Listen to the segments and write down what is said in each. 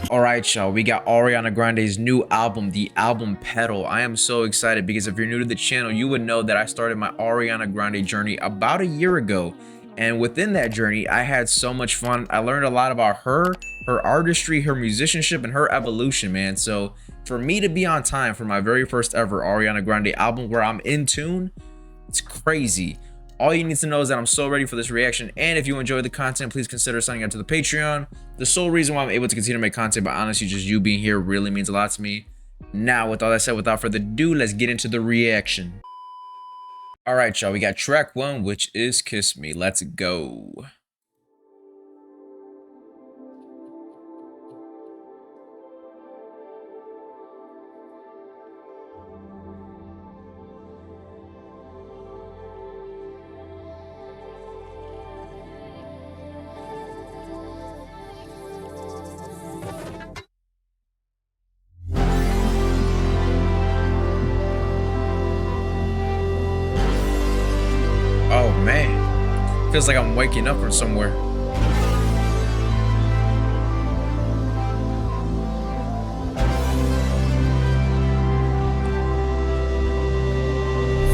All right, y'all, we got Ariana Grande's new album, the album Petal. I am so excited because if you're new to the channel, you would know that I started my Ariana Grande journey about a year ago. And within that journey, I had so much fun. I learned a lot about her artistry, her musicianship, and her evolution, man. So for me to be on time for my very first ever Ariana Grande album where I'm in tune, it's crazy. All you need to know is that I'm so ready for this reaction, and if you enjoy the content, please consider signing up to the Patreon. The sole reason why I'm able to continue to make content, but honestly, just you being here really means a lot to me. Now, with all that said, without further ado, let's get into the reaction. All right, y'all, we got track 1, which is Kiss Me. Let's go. Oh man, feels like I'm waking up from somewhere.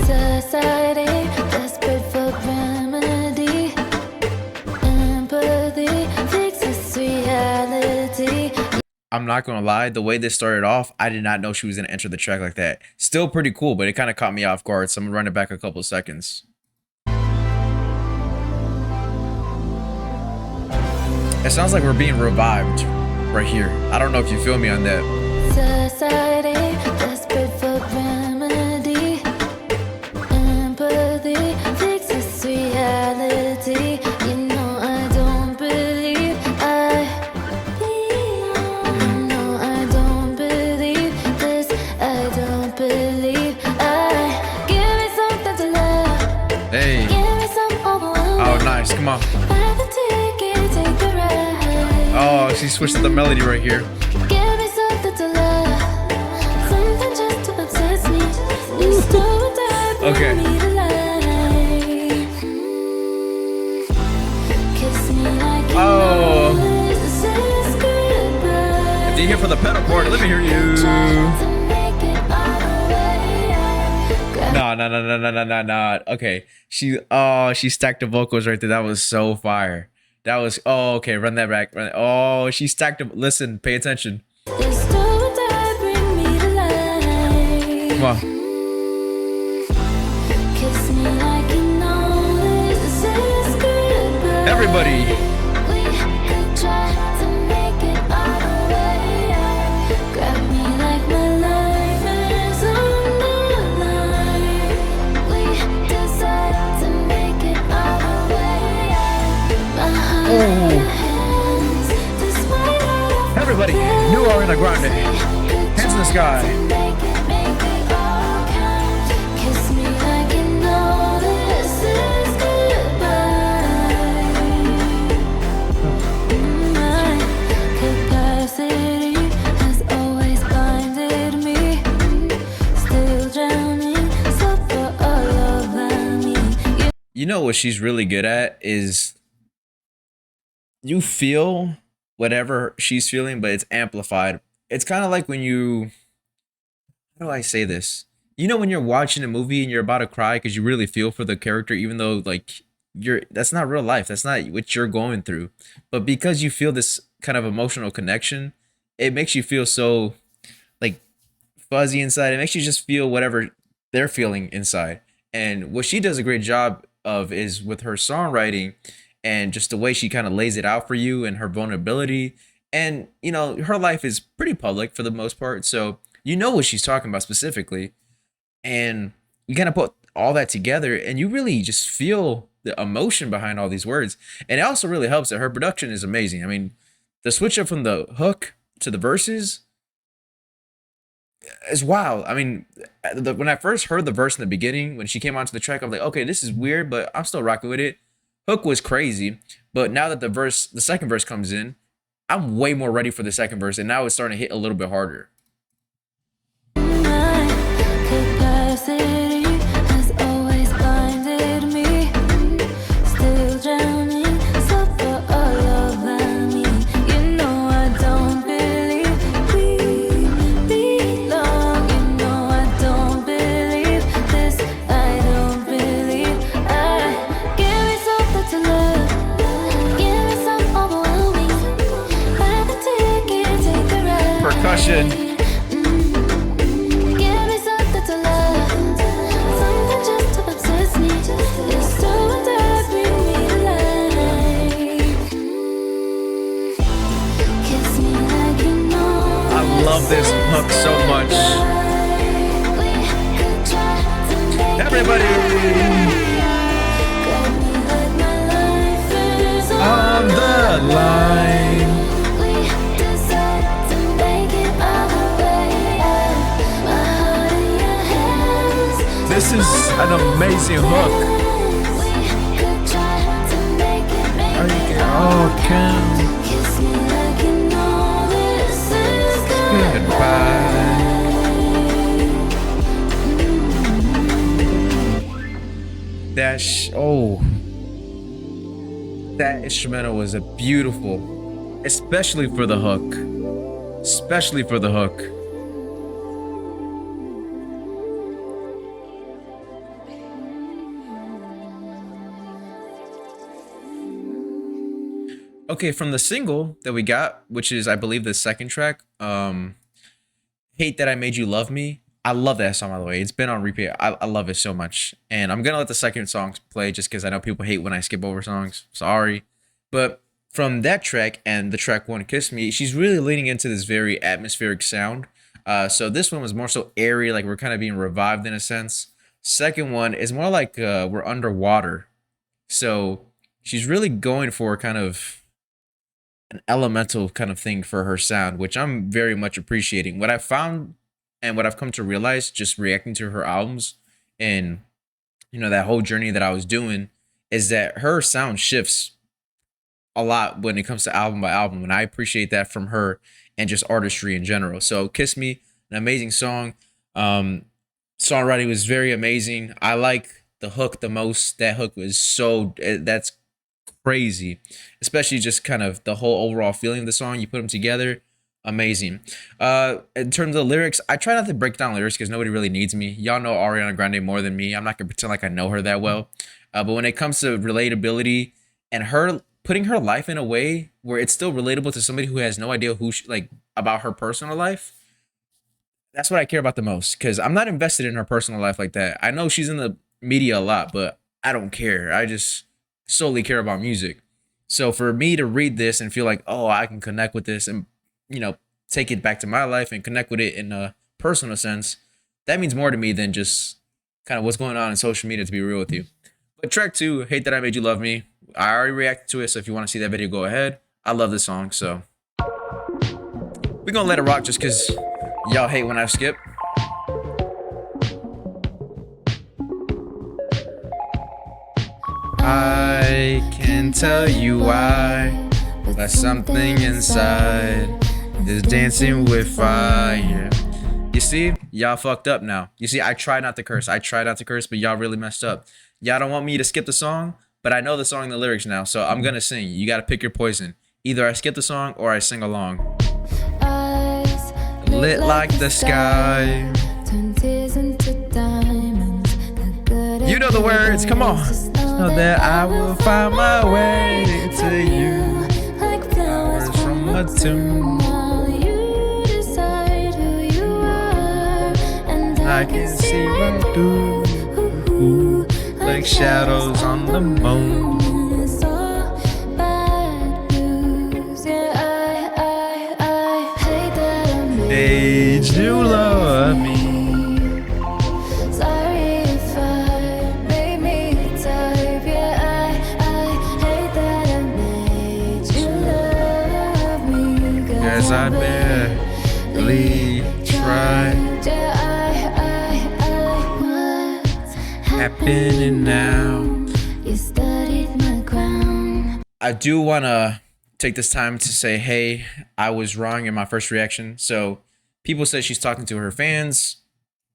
Society, desperate for remedy. Empathy fixes reality. I'm not gonna lie, the way this started off, I did not know she was gonna enter the track like that. Still pretty cool, but it kind of caught me off guard, so I'm gonna run it back a couple of seconds. It sounds like we're being revived right here. I don't know if you feel me on that. Society, desperate for remedy. Empathy fixes reality. You know I don't believe I belong. You know I don't believe this. I don't believe I. Give me something to love. Hey. Give me some overwhelming. Oh, nice. Come on. Buy the ticket, take the ride. Oh, she switched to the melody right here. Give me something to love, something just to obsess me. Just do what I bring Okay. me to life. Kiss me like you Oh. know this is goodbye. If you're here for the pedal part, let me hear you. Try to make it all the way out. Grab No. Okay. She stacked the vocals right there. That was so fire. That was, oh, okay. Run that back. Oh, she stacked them. Listen, pay attention. just do what I bring me to life. Come on. Kiss me like you know this is goodbye. Everybody. We could try to make it all the way out. Grab me like my life is on the line. We decide to make it all the way out. My heart in your hands, despite all of Everybody. New Ariana Grande. Hands in the sky. make it all count. Kiss me like you know this is goodbye. My capacity has always blinded me. Still drowning, so for all of me. You know what she's really good at is you feel whatever she's feeling, but it's amplified. It's kind of like when you, how do I say this? You know when you're watching a movie and you're about to cry because you really feel for the character, even though like that's not real life. That's not what you're going through. But because you feel this kind of emotional connection, it makes you feel so like fuzzy inside. It makes you just feel whatever they're feeling inside. And what she does a great job of is with her songwriting and just the way she kind of lays it out for you and her vulnerability. And, you know, her life is pretty public for the most part. So you know what she's talking about specifically. And you kind of put all that together and you really just feel the emotion behind all these words. And it also really helps that her production is amazing. I mean, the switch up from the hook to the verses is wild. I mean, when I first heard the verse in the beginning, when she came onto the track, I was like, okay, this is weird, but I'm still rocking with it. Hook was crazy, but now that the second verse comes in, I'm way more ready for the second verse, and now it's starting to hit a little bit harder. My capacity has always blinded me. Still drowning, so for all of me. You know I don't believe addiction. Give me something to love, something just to obsess me. It's so that bring me to life. Kiss me like you know. I love this hook so much. We could try to make Everybody grab me like my life is on the line. We decide to make it all the way up. My heart in your hands. This is an amazing hook. We could try to make it all count. Kiss me like you know this is Goodbye. That instrumental was a beautiful, especially for the hook. Especially for the hook. Okay, from the single that we got, which is I believe the second track, Hate That I Made You Love Me. I love that song, by the way. It's been on repeat. I love it so much. And I'm going to let the second song play just because I know people hate when I skip over songs. Sorry. But from that track and the track one, Kiss Me, she's really leaning into this very atmospheric sound. So this one was more so airy, like we're kind of being revived in a sense. Second one is more like we're underwater. So she's really going for kind of an elemental kind of thing for her sound, which I'm very much appreciating. What I found and what I've come to realize just reacting to her albums and that whole journey that I was doing is that her sound shifts a lot when it comes to album by album, and I appreciate that from her and just artistry in general. So Kiss Me, an amazing song. Songwriting was very amazing. I like the hook the most. That hook was that's crazy, especially just kind of the whole overall feeling of the song. You put them together, amazing. In terms of lyrics, I try not to break down lyrics because nobody really needs me. Y'all know Ariana Grande more than me. I'm not gonna pretend like I know her that well. But when it comes to relatability and her putting her life in a way where it's still relatable to somebody who has no idea about her personal life, that's what I care about the most, because I'm not invested in her personal life like that. I know she's in the media a lot, but I don't care. I just solely care about music. So for me to read this and feel like, oh, I can connect with this and, take it back to my life and connect with it in a personal sense, that means more to me than just kind of what's going on in social media, to be real with you. But track 2, Hate That I Made You Love Me, I already reacted to it, so if you want to see that video, go ahead. I love this song, so we're gonna let it rock just because y'all hate when I skip. I can tell you why, but something inside is dancing with fire. You see, y'all fucked up now. You see, I tried not to curse, but y'all really messed up. Y'all don't want me to skip the song, but I know the song and the lyrics now, so I'm gonna sing. You gotta pick your poison. Either I skip the song or I sing along. Eyes Lit like the sky. turn tears into diamonds. You know the words, come on. Know that I will find my way to you. Like flowers From a tomb, while you decide who you are, and I can see right through. Like shadows on the moon. It's all bad news. Yeah, I hate that I Made you love me. Sorry if I made me type. Yeah, I hate that I made you love me. Cause I barely tried. Yeah, what's Happening now. You studied my ground. I do want to take this time to say, hey, I was wrong in my first reaction. So people said she's talking to her fans.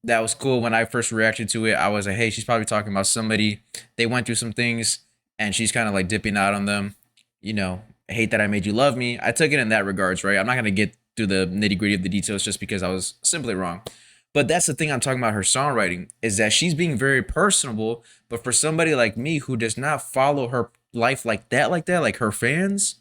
That was cool. When I first reacted to it, I was like, hey, she's probably talking about somebody. They went through some things and she's kind of like dipping out on them. Hate that I made you love me. I took it in that regards, right? I'm not going to get through the nitty gritty of the details just because I was simply wrong. But that's the thing I'm talking about her songwriting, is that she's being very personable. But for somebody like me who does not follow her life like that, like her fans,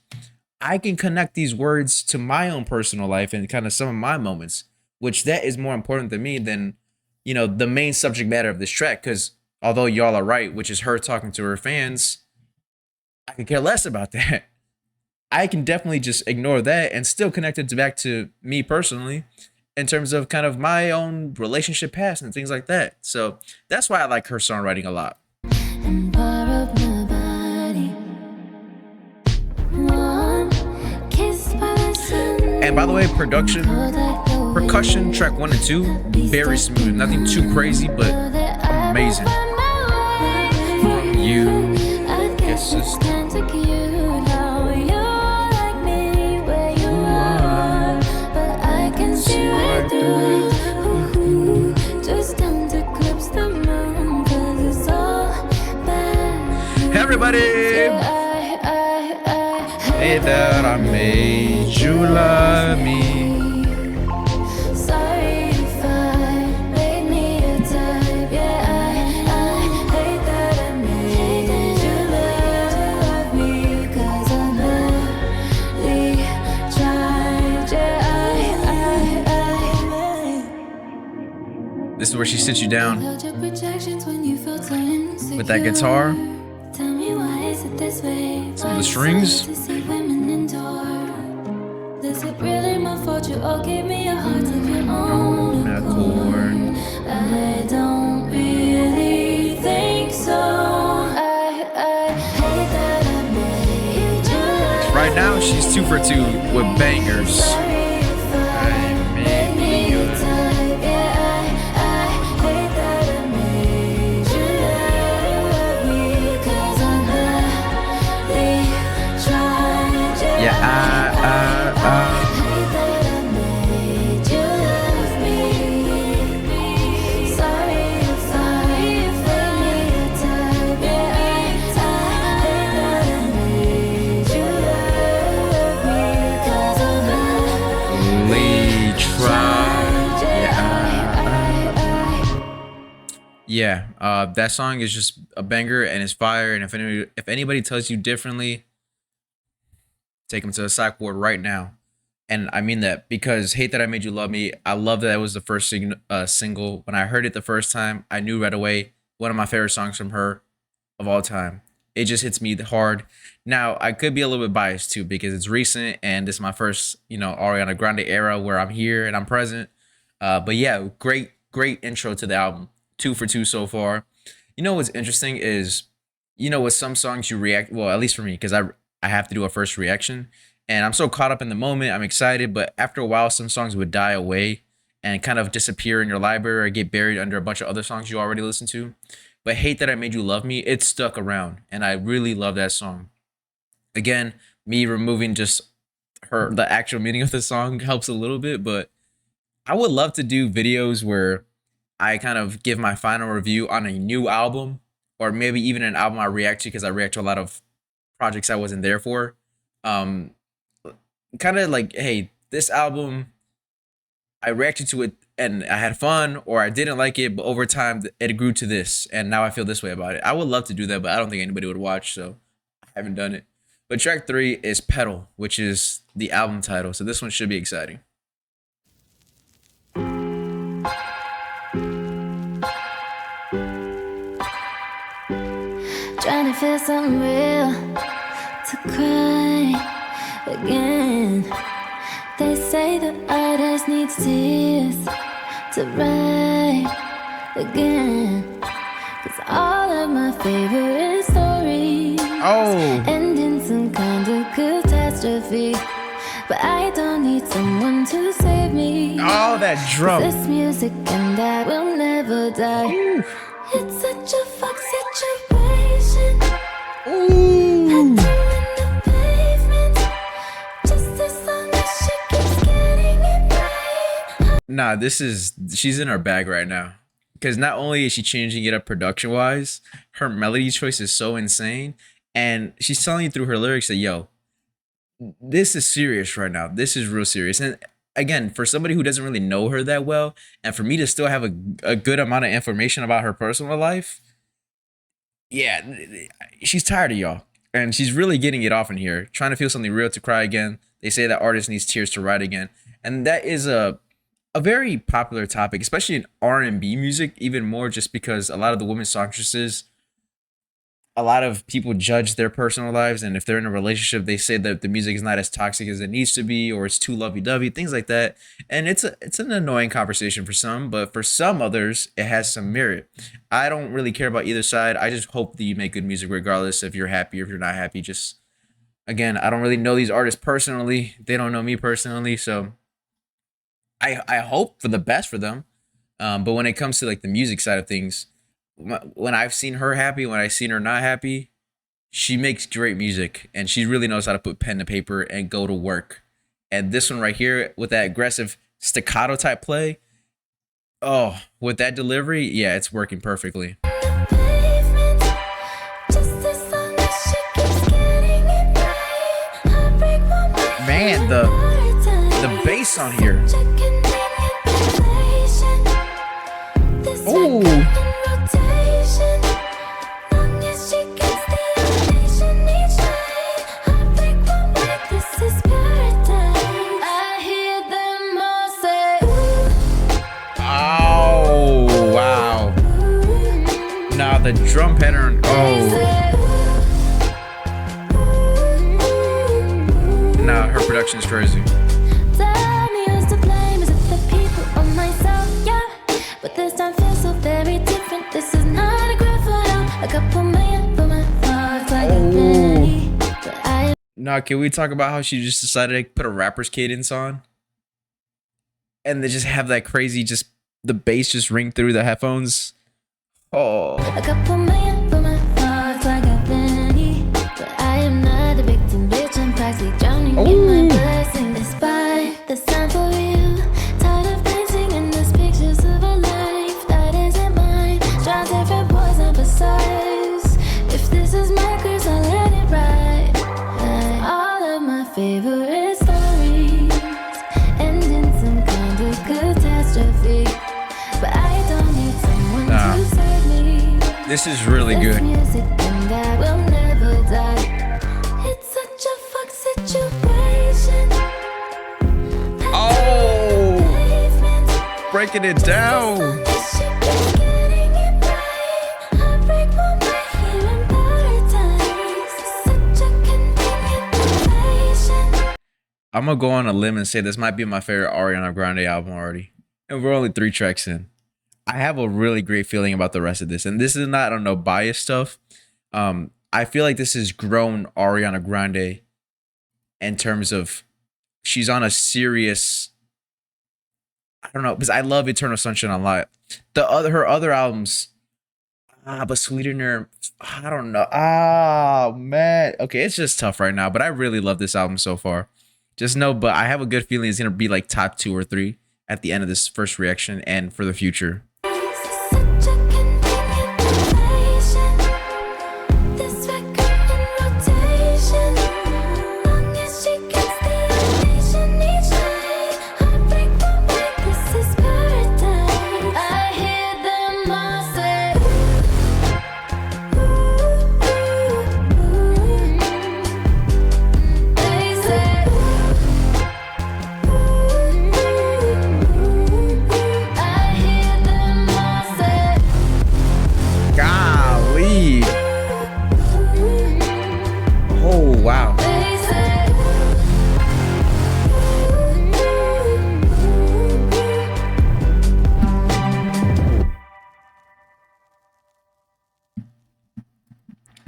I can connect these words to my own personal life and kind of some of my moments, which that is more important to me than, the main subject matter of this track. Because although y'all are right, which is her talking to her fans, I could care less about that. I can definitely just ignore that and still connect it back to me personally in terms of kind of my own relationship past and things like that. So that's why I like her songwriting a lot. And part of my body. One kiss by the sun. And by the way, percussion track 1 and 2, very smooth. Nothing too crazy, but amazing. You, guess it's everybody. Hey, that I made you love me. Sorry if I made me a type. Yeah, I hate that I made you love me. 'Cause I barely tried. Yeah, This is where she sits you down held your projections when you felt so insecure. with that guitar. Tell me why is it this way? Some of the strings. To see women endure. Is it really my fault you all gave me a heart of your own accord? I don't really think so. I hate that I made you love. Right now, she's 2 for 2 with bangers. Sorry if I made me a type. Yeah, I hate that I made you love me. 'Cause I barely tried. Yeah, hate that I made you love me. Sorry if I made me a type. Yeah, I hate that I made you love me. 'Cause I Lee tried. Yeah, that song is just a banger and it's fire. And if anybody tells you differently, take them to the psych ward right now. And I mean that because "Hate That I Made You Love Me," I love that it was the first single. When I heard it the first time, I knew right away one of my favorite songs from her of all time. It just hits me hard. Now, I could be a little bit biased too because it's recent and this is my first, Ariana Grande era where I'm here and I'm present. But yeah, great intro to the album. 2 for 2 so far. You know what's interesting is, with some songs you react, well, at least for me, because I have to do a first reaction. And I'm so caught up in the moment, I'm excited, but after a while, some songs would die away and kind of disappear in your library or get buried under a bunch of other songs you already listened to. But "Hate That I Made You Love Me," it stuck around, and I really love that song. Again, me removing just the actual meaning of the song helps a little bit, but I would love to do videos where I kind of give my final review on a new album, or maybe even an album I react to because I react to a lot of projects I wasn't there for. Kind of like, hey, this album, I reacted to it and I had fun, or I didn't like it, but over time it grew to this, and now I feel this way about it. I would love to do that, but I don't think anybody would watch, so I haven't done it. But track 3 is "Petal," which is the album title, so this one should be exciting. Trying to feel something real to cry again. They say the artist needs tears to write again. 'Cause all of my favorite stories end in some kind of catastrophe. But I don't need someone to save me. Oh, that drum. This music and I will never die. It's such a fuck situation. Ooh. Petal in the pavement. Just as long as she keeps getting it right. Nah, she's in her bag right now. Because not only is she changing it up production wise, her melody choice is so insane. And she's telling you through her lyrics that, yo, this is serious right now. This is real serious. And again, for somebody who doesn't really know her that well, and for me to still have a good amount of information about her personal life, yeah, she's tired of y'all. and she's really getting it off in here. Trying to feel something real to cry again. They say that artist needs tears to write again, and that is a very popular topic, especially in R&B music, even more just because a lot of the women songstresses, a lot of people judge their personal lives, and if they're in a relationship, they say that the music is not as toxic as it needs to be, or it's too lovey-dovey, things like that. And it's an annoying conversation for some, but for some others, it has some merit. I don't really care about either side. I just hope that you make good music, regardless if you're happy or if you're not happy. Just again, I don't really know these artists personally. They don't know me personally, so I hope for the best for them. But when it comes to like the music side of things, when I've seen her happy, when I've seen her not happy, she makes great music and she really knows how to put pen to paper and go to work. And this one right here with that aggressive staccato type play, oh, with that delivery, yeah, it's working perfectly. Man, the bass on here. Oh. Oh, wow. Now the drum pattern. Oh. Nah, her production's crazy. But this time feels so very different. This is not a grand photo. A couple million for my thoughts like a penny. Now, can we talk about how she just decided to put a rapper's cadence on? And they just have that crazy, just the bass just ring through the headphones. Oh. A couple million for my thoughts like a penny. But I am not a victim, bitch. I'm practically drowning in my blessing. Despite the sign for you. Tired of dancing in these pictures of a life that isn't mine. Try different poison for size. If this is my curse, I'll let it ride. All of my favorite stories end in some kind of catastrophe. But I don't need someone to save me. This is really good. Music and I will never die. It's such a fuck situation. Oh, breaking it down. I'm gonna go on a limb and say this might be my favorite Ariana Grande album already. And we're only 3 tracks in. I have a really great feeling about the rest of this. And this is not, I don't know, biased stuff. I feel like this has grown Ariana Grande in terms of she's on a serious, I don't know, because I love Eternal Sunshine a lot. Her other albums, but Sweetener, I don't know. Man. Okay, it's just tough right now, but I really love this album so far. Just know, but I have a good feeling it's gonna be like top 2 or 3 at the end of this first reaction and for the future.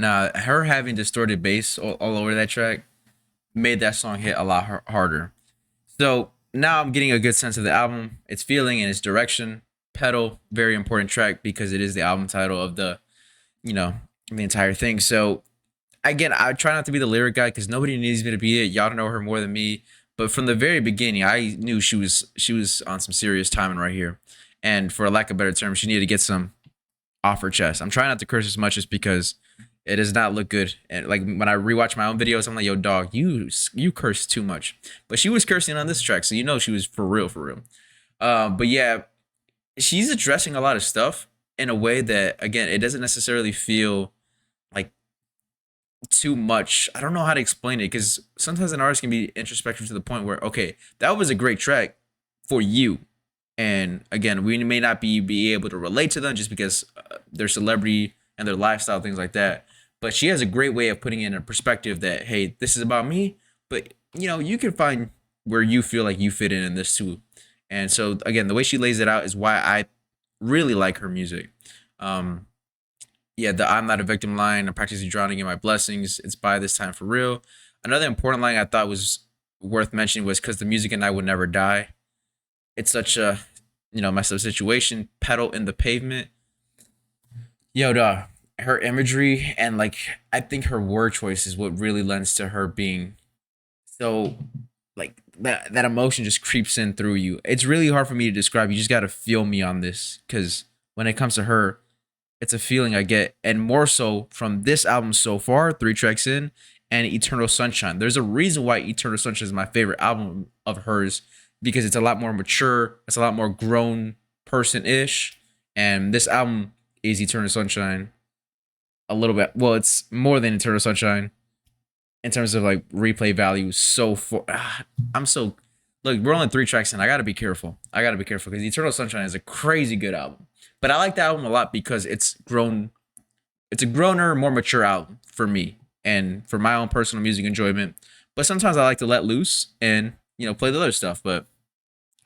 Now, her having distorted bass all over that track made that song hit a lot harder. So now I'm getting a good sense of the album, its feeling and its direction. Petal, very important track because it is the album title of the, the entire thing. So again, I try not to be the lyric guy because nobody needs me to be it. Y'all know her more than me. But from the very beginning, I knew she was on some serious timing right here. And for lack of better term, she needed to get some off her chest. I'm trying not to curse as much as because it does not look good. And like when I rewatch my own videos, I'm like, yo, dog, you curse too much. But she was cursing on this track, so she was for real. But yeah, she's addressing a lot of stuff in a way that, again, it doesn't necessarily feel like too much. I don't know how to explain it because sometimes an artist can be introspective to the point where, okay, that was a great track for you. And again, we may not be able to relate to them just because their celebrity and their lifestyle, things like that. But she has a great way of putting it in a perspective that, hey, this is about me, but you can find where you feel like you fit in this too. And so again, the way she lays it out is why I really like her music. Um, yeah, the I'm not a victim line, I'm practically drowning in my blessings. It's by this time for real. Another important line I thought was worth mentioning was because the music and I would never die. It's such a messed up situation. Pedal in the pavement. Yo, duh. Her imagery and like I think her word choice is what really lends to her being so like that emotion just creeps in through you. It's really hard for me to describe. You just gotta feel me on this because when it comes to her, it's a feeling I get, and more so from this album so far, 3 tracks in, and Eternal Sunshine. There's a reason why Eternal Sunshine is my favorite album of hers because it's a lot more mature, it's a lot more grown person ish, and this album is Eternal Sunshine a little bit. Well, it's more than Eternal Sunshine in terms of like replay value. So for I'm so look, we're only 3 tracks in. I gotta be careful. I gotta be careful because Eternal Sunshine is a crazy good album. But I like the album a lot because it's grown. It's a growner, more mature album for me and for my own personal music enjoyment. But sometimes I like to let loose and play the other stuff. But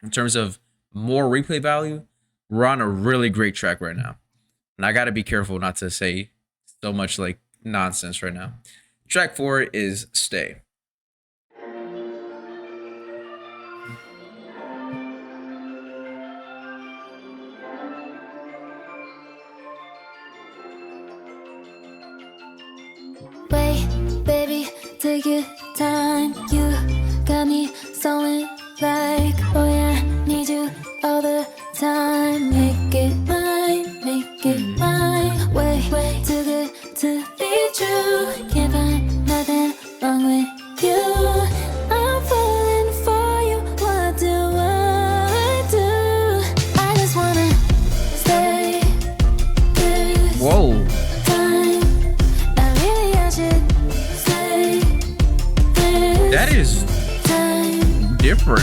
in terms of more replay value, we're on a really great track right now, and I got to be careful not to say so much like nonsense right now. Track 4 is Stay. Wait, baby, take your time. You got me sewing like, oh yeah, need you all the time. Make it mine, make it mine. Way too good to be true. Can't find nothing wrong with you. I'm falling for you. What do I do? I just wanna stay this Whoa. time. I really I should stay this That is time. different.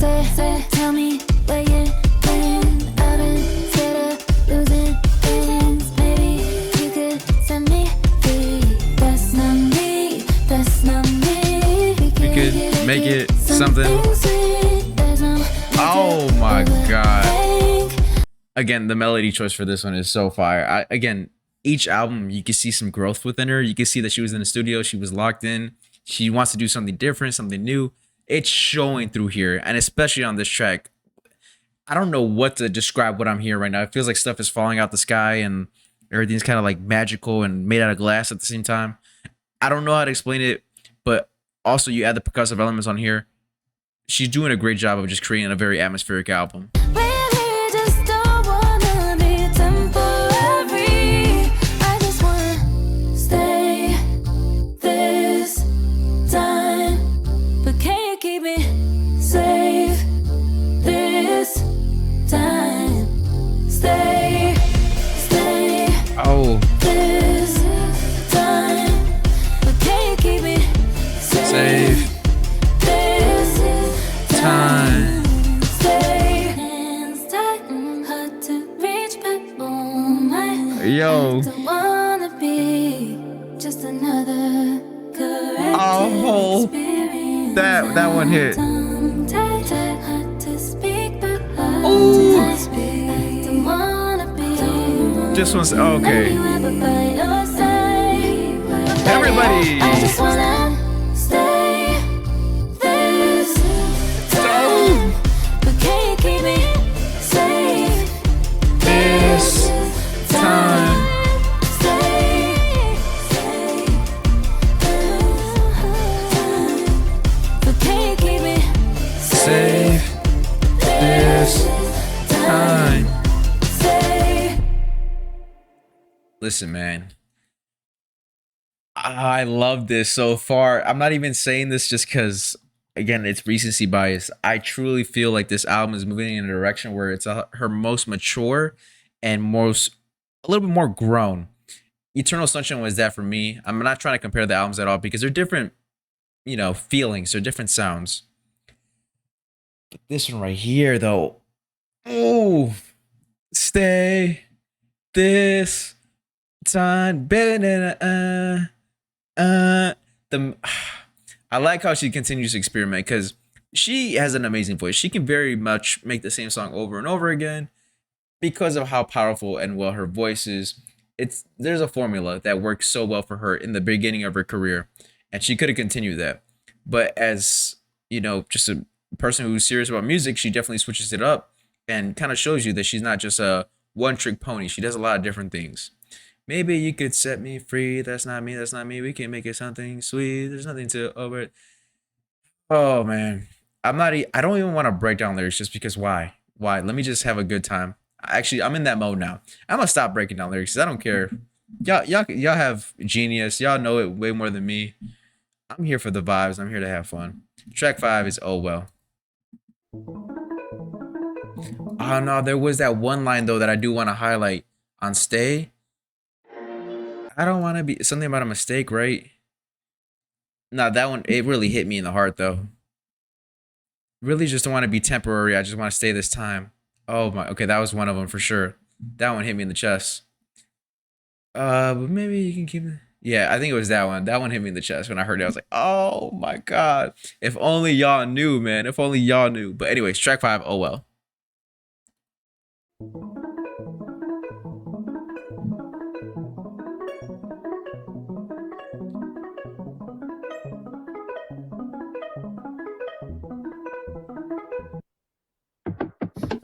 Say, tell me where you've been. I've been scared of losing things. Maybe you could set me free. That's not me, that's not me. We could make it something. sweet. There's no Oh my god. Again, the melody choice for this one is so fire. Again, each album you can see some growth within her. You can see that she was in the studio, she was locked in. She wants to do something different, something new. It's showing through here, and especially on this track. I don't know what to describe what I'm hearing right now. It feels like stuff is falling out the sky and everything's kind of like magical and made out of glass at the same time. I don't know how to explain it, but also you add the percussive elements on here. She's doing a great job of just creating a very atmospheric album. Really just don't wanna be temporary. I just wanna stay this time. But can you keep me safe this time? Stay Oh, this time. But can you keep me save this time. Stay hands tight, hard to reach, but oh my. Yo. Don't wanna be just another correct Oh, experience. that one hit. Tongue tied, hard to speak, but hard Ooh. to speak. Don't wanna be Just was okay. ever by your side. Everybody. I just wanna stay this time. But can you keep me safe This time. Stay. But can you keep me Save this time. Stay. Listen, man. I love this so far. I'm not even saying this just because, again, it's recency bias. I truly feel like this album is moving in a direction where it's her most mature and a little bit more grown. Eternal Sunshine was that for me. I'm not trying to compare the albums at all because they're different, feelings, they're different sounds. But this one right here, though, oh, stay this time better. The I like how she continues to experiment because she has an amazing voice. She can very much make the same song over and over again because of how powerful and well her voice is. There's a formula that works so well for her in the beginning of her career, and she could have continued that. But as just a person who's serious about music, she definitely switches it up and kind of shows you that she's not just a one trick pony. She does a lot of different things. Maybe you could set me free. That's not me. That's not me. We can make it something sweet. There's nothing to over it. Oh man, I don't even want to break down lyrics just because why? Why? Let me just have a good time. Actually, I'm in that mode now. I'm gonna stop breaking down lyrics 'cause I don't care. Y'all have genius. Y'all know it way more than me. I'm here for the vibes. I'm here to have fun. Track 5 is Oh Well. Oh no, there was that one line though that I do want to highlight on Stay. I don't want to be something about a mistake, right? No, that one it really hit me in the heart though. Really just don't want to be temporary. I just want to stay this time. Oh my, okay, that was one of them for sure. That one hit me in the chest. But maybe you can keep it. Yeah, I think it was that one. That one hit me in the chest when I heard it. I was like, oh my god. If only y'all knew, man. If only y'all knew. But anyways, track 5, Oh Well.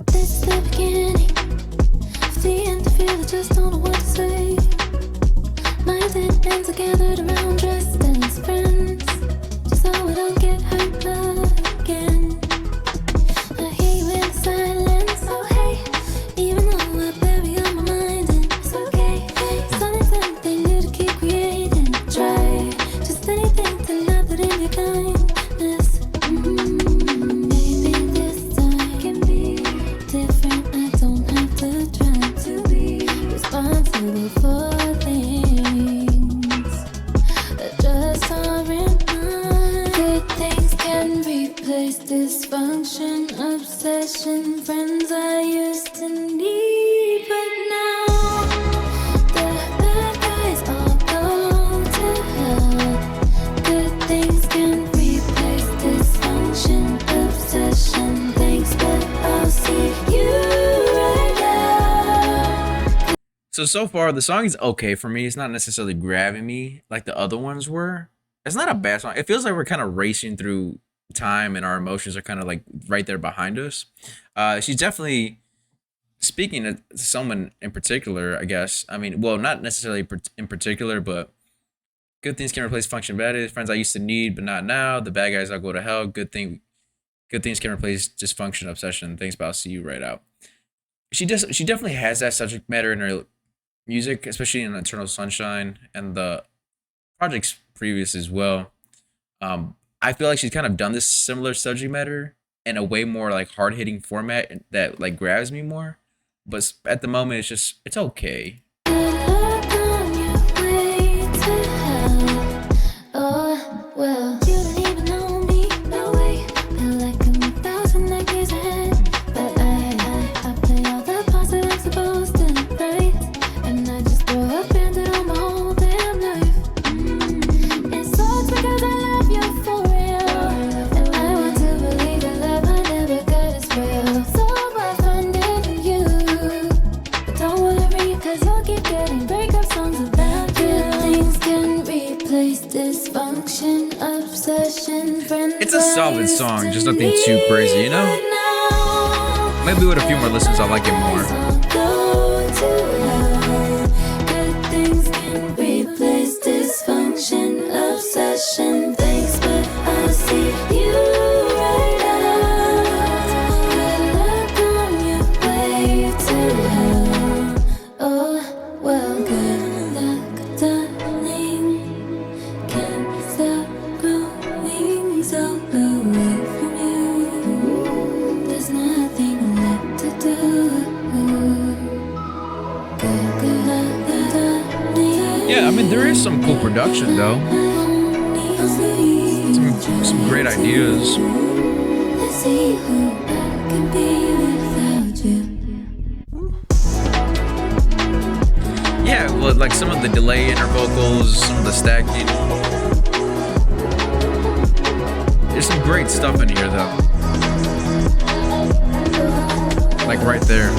This is the beginning of the end. I feel I just don't know what to say. Minds and hands are gathered around, dressed as friends, just so I don't get hurt again. I hear you in the silence, oh hey. Even though I bury on my mind, and it's okay. Something new to keep creating. Try just anything to not put in your kindness. Maybe this time can be different. I don't have to try to be responsible for things that just aren't mine. Good things can replace dysfunction, obsession, friends I used to need, but now the bad guys all go to hell. Good things can replace dysfunction, obsession, thanks, but I'll see you right now. So far the song is okay for me. It's not necessarily grabbing me like the other ones were. It's not a bad song. It feels like we're kind of racing through time and our emotions are kind of like right there behind us. She's definitely speaking to someone in particular, I guess. I mean, well, not necessarily in particular, but good things can replace function bad. Friends I used to need, but not now. The bad guys I'll go to hell. Good things can replace dysfunction, obsession. Thanks, but I'll see you right out. She definitely has that subject matter in her music, especially in Eternal Sunshine and the projects previous as well. I feel like she's kind of done this similar subject matter in a way more like hard hitting format that like grabs me more. But at the moment, it's okay. Good luck on your way to hell. Oh, well, you don't even know me, no way. Feel like I'm 1,000 light years ahead. But I play all the parts that I'm supposed to, right? And I just throw a bandit on my whole damn life. It sucks because I love you for real. And I want to believe the love I never got is real. So I find it in you. But don't worry, cause you'll keep getting breakup songs about you. Good things can replace dysfunction, obsession, friends. It's a solid song, just nothing too crazy, you know? Maybe with a few more listens, I'll like it more. Good things can replace dysfunction, obsession, thanks, but I'll see you right out. Good luck on your way to hell. Oh, well, good luck, darling. Can't stop growing so away from you. There's nothing left to do. Good luck, darling. mean, there is some cool production though. Some great ideas. Yeah, well, like some of the delay in her vocals, some of the stacking. There's some great stuff in here though. Like right there.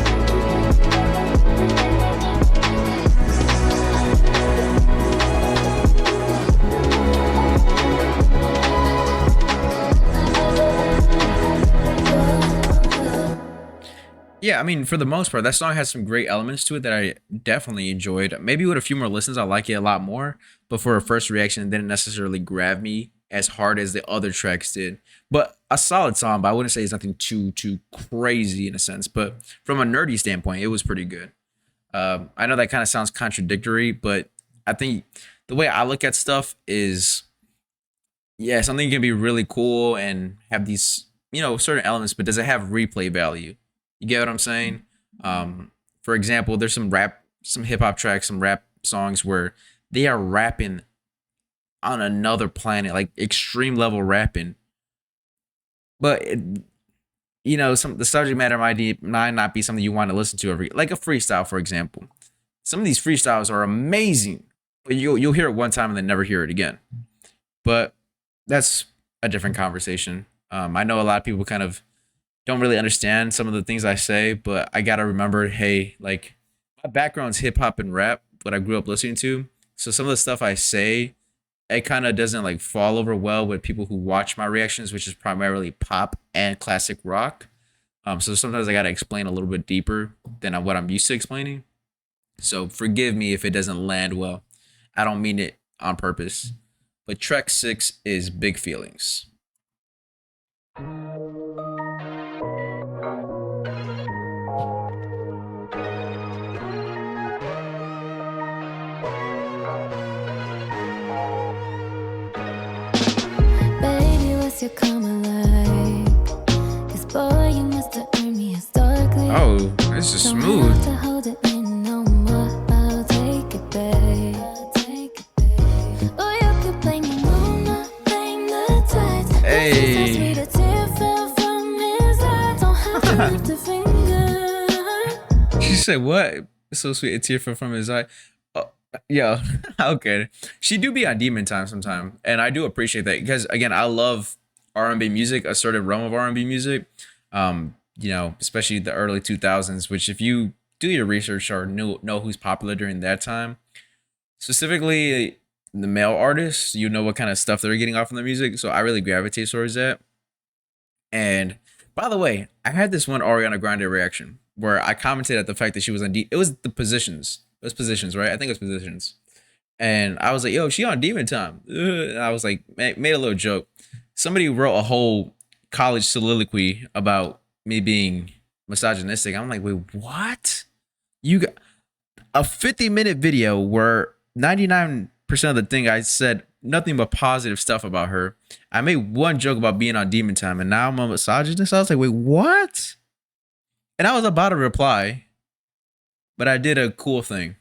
Yeah, I mean, for the most part, that song has some great elements to it that I definitely enjoyed. Maybe with a few more listens, I like it a lot more. But for a first reaction, it didn't necessarily grab me as hard as the other tracks did. But a solid song, but I wouldn't say it's nothing too crazy in a sense. But from a nerdy standpoint, it was pretty good. I know that kind of sounds contradictory, but I think the way I look at stuff is, yeah, something can be really cool and have these, certain elements, but does it have replay value? You get what I'm saying? For example, there's some hip hop tracks, some rap songs where they are rapping on another planet, like extreme level rapping. But the subject matter might not be something you want to listen to like a freestyle, for example. Some of these freestyles are amazing, but you'll hear it one time and then never hear it again. But that's a different conversation. I know a lot of people kind of don't really understand some of the things I say, but I gotta remember, hey, like my background's hip hop and rap, what I grew up listening to. So some of the stuff I say, it kind of doesn't like fall over well with people who watch my reactions, which is primarily pop and classic rock. So sometimes I gotta explain a little bit deeper than what I'm used to explaining. So forgive me if it doesn't land well. I don't mean it on purpose. But track 6 is Big Feelings. You come alive, 'cause boy, you must have earned me historically. Oh, this is smooth. To hold it in no more, I'll take it back. Oh, you could blame me, no, not blame the tides. Hey. So sweet, a tear fell from his eye. Don't have to lift a finger. She said, what? It's so sweet, a tear fell from his eye. Yeah, okay. She do be on Demon Time sometime, and I do appreciate that because again, I love R&B music, a certain realm of R&B music. Especially the early 2000s, which if you do your research or know who's popular during that time, specifically the male artists, you know what kind of stuff they're getting off from the music. So I really gravitate towards that. And by the way, I had this one Ariana Grande reaction where I commented at the fact that she was on it was the Positions. It was Positions, right? I think it was Positions. And I was like, yo, she on Demon Time. And I was like, made a little joke. Somebody wrote a whole college soliloquy about me being misogynistic. I'm like, wait, what? You got a 50-minute video where 99% of the thing I said nothing but positive stuff about her. I made one joke about being on Demon Time, and now I'm a misogynist. I was like, wait, what? And I was about to reply, but I did a cool thing.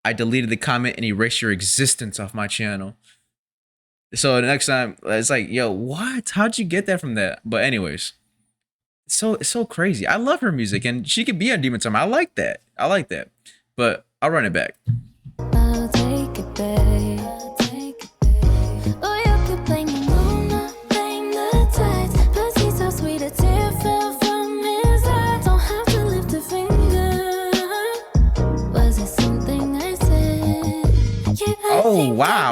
I deleted the comment and erased your existence off my channel. So the next time, it's like, yo, what? How'd you get that from that? But anyways, it's so crazy. I love her music, and she could be on Demon Time. I like that. But I'll run it back. I'll take it back. Oh, you could blame me, no, not blame the tides. Pussy so sweet, a tear fell from his eye. Don't have to lift a finger. Was it something I said? Yeah, Oh, wow.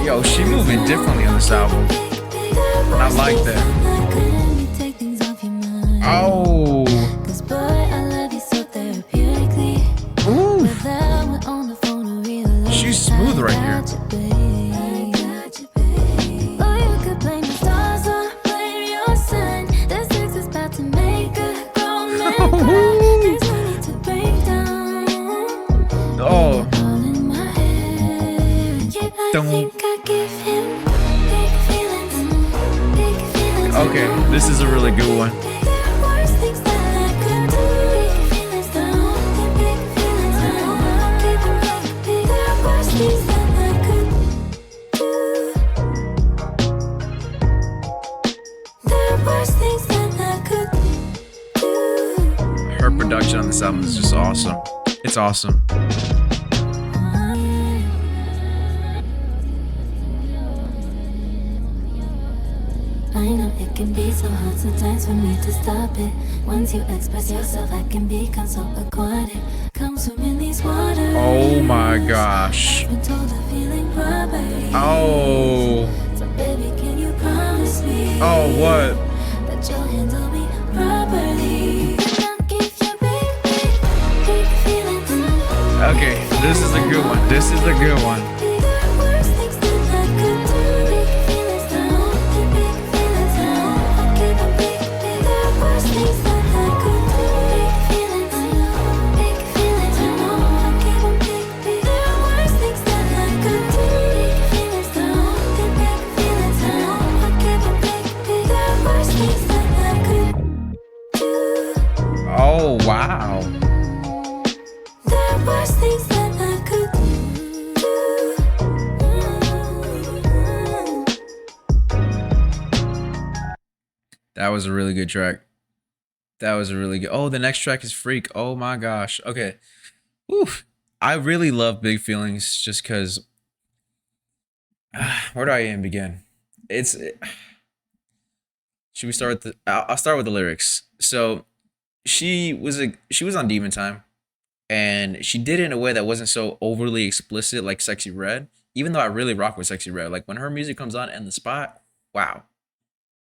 Yo, she moving differently on this album. And I like that. Oh. Ooh. She's smooth right here. Oh. Don't. Okay. is a really good one. Her production on this album is just awesome. It's awesome. I know it can be so hard sometimes for me to stop it. Once you express yourself, I can become so aquatic. Come swim in these waters. Oh my gosh. Been told of feeling property. Oh. So baby, can you promise me? Oh, what? That you'll handle me properly. I'll give you big feelings. Okay, this is a good one. This is a good one. Oh, wow. That was a really good track. That was a really good. Oh, the next track is Freak. Oh my gosh. Okay. Whew. I really love Big Feelings just because. Where do I even begin? Should we start with the? I'll start with the lyrics. So she was on Demon Time, and she did it in a way that wasn't so overly explicit like Sexy Red. Even though I really rock with Sexy Red, like when her music comes on in the spot, wow,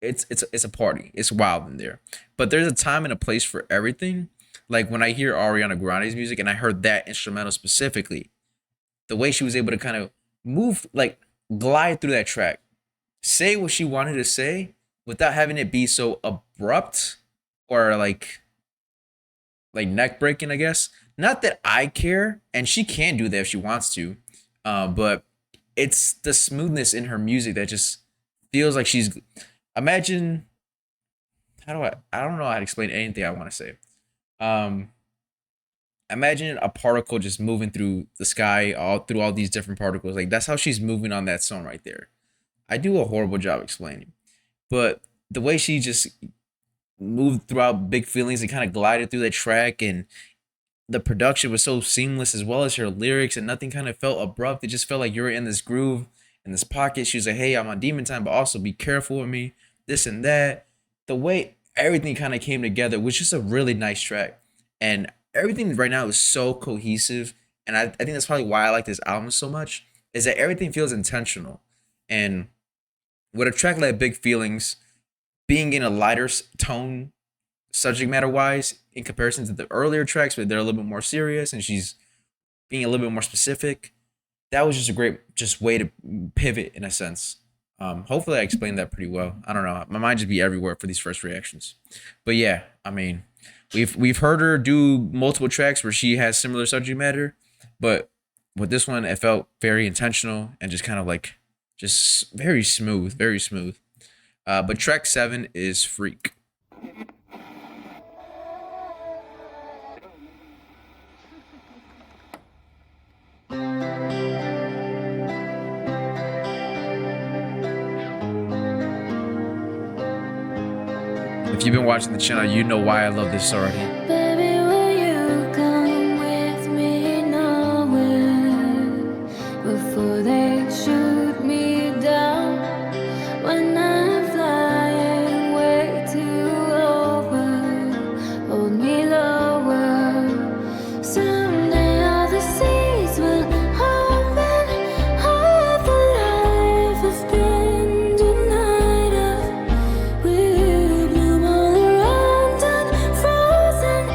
it's a party. It's wild in there. But there's a time and a place for everything. Like when I hear Ariana Grande's music and I heard that instrumental specifically, the way she was able to kind of move, like glide through that track, say what she wanted to say without having it be so abrupt or like neck breaking, I guess. Not that I care, and she can do that if she wants to, but it's the smoothness in her music that just feels like she's. Imagine, I don't know how to explain anything I want to say. Imagine a particle just moving through the sky, through all these different particles. Like that's how she's moving on that song right there. I do a horrible job explaining, but the way she just moved throughout Big Feelings and kind of glided through that track, and the production was so seamless as well as her lyrics, and nothing kind of felt abrupt. It just felt like you were in this groove, in this pocket. She was like, hey, I'm on Demon Time, but also be careful with me, this and that. The way everything kind of came together was just a really nice track. And everything right now is so cohesive. And I think that's probably why I like this album so much, is that everything feels intentional. And with a track like Big Feelings being in a lighter tone, subject matter wise, in comparison to the earlier tracks where they're a little bit more serious and she's being a little bit more specific, that was just a great way to pivot in a sense. Hopefully I explained that pretty well. I don't know. My mind just be everywhere for these first reactions. But yeah, I mean, we've heard her do multiple tracks where she has similar subject matter, but with this one, it felt very intentional and just kind of like just very smooth, very smooth. But track 7 is Freak. If you've been watching the channel, you know why I love this already. Baby, will you come with me nowhere before they shoot me down? When I'm flying way too over, hold me lower. Someday all the seas will open, all the life has been denied us. We'll bloom all around, unfrozen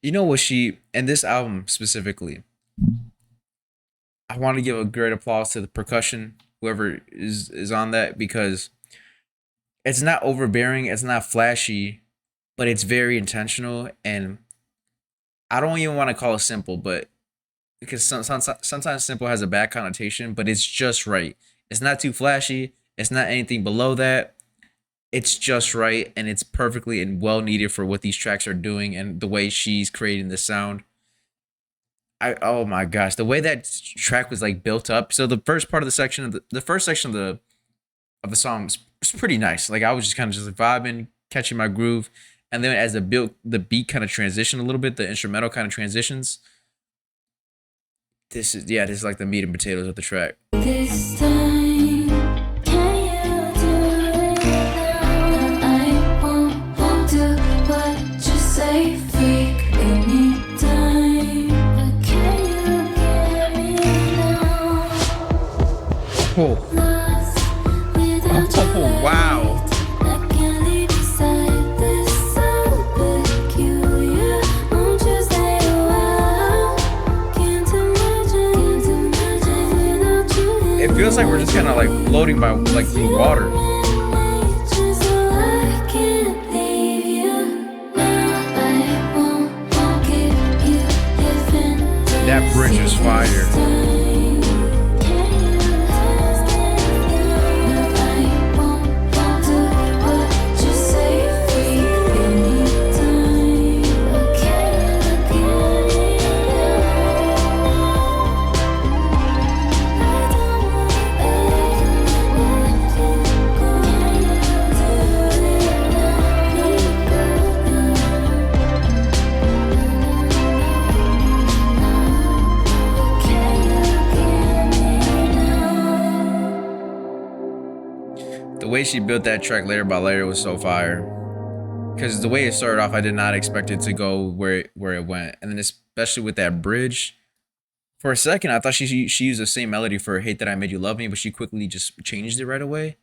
You know what she and this album specifically, I want to give a great applause to the percussion, whoever is on that, because it's not overbearing, it's not flashy, but it's very intentional. And I don't even want to call it simple, but because sometimes simple has a bad connotation, but it's just right. It's not too flashy. It's not anything below that. It's just right, and it's perfectly and well needed for what these tracks are doing and the way she's creating the sound. I Oh my gosh, the way that track was like built up. So the first part of the section of the first section of the song was pretty nice. Like I was just kind of just vibing, catching my groove, and then as the beat kind of transitioned a little bit, the instrumental kind of transitions. This is like the meat and potatoes of the track. This time, can you do it now? I won't do what you say, freak anytime. But can you get me now? Oh, Lost without you. oh wow. I can't leave beside this so peculiar. Won't you stay a while? Can't imagine without you. It feels like we're just kind of like floating by like through water. That bridge is fire. The way she built that track layer by layer was so fire. Because the way it started off, I did not expect it to go where it went, and then especially with that bridge. For a second, I thought she used the same melody for "Hate That I Made You Love Me," but she quickly just changed it right away.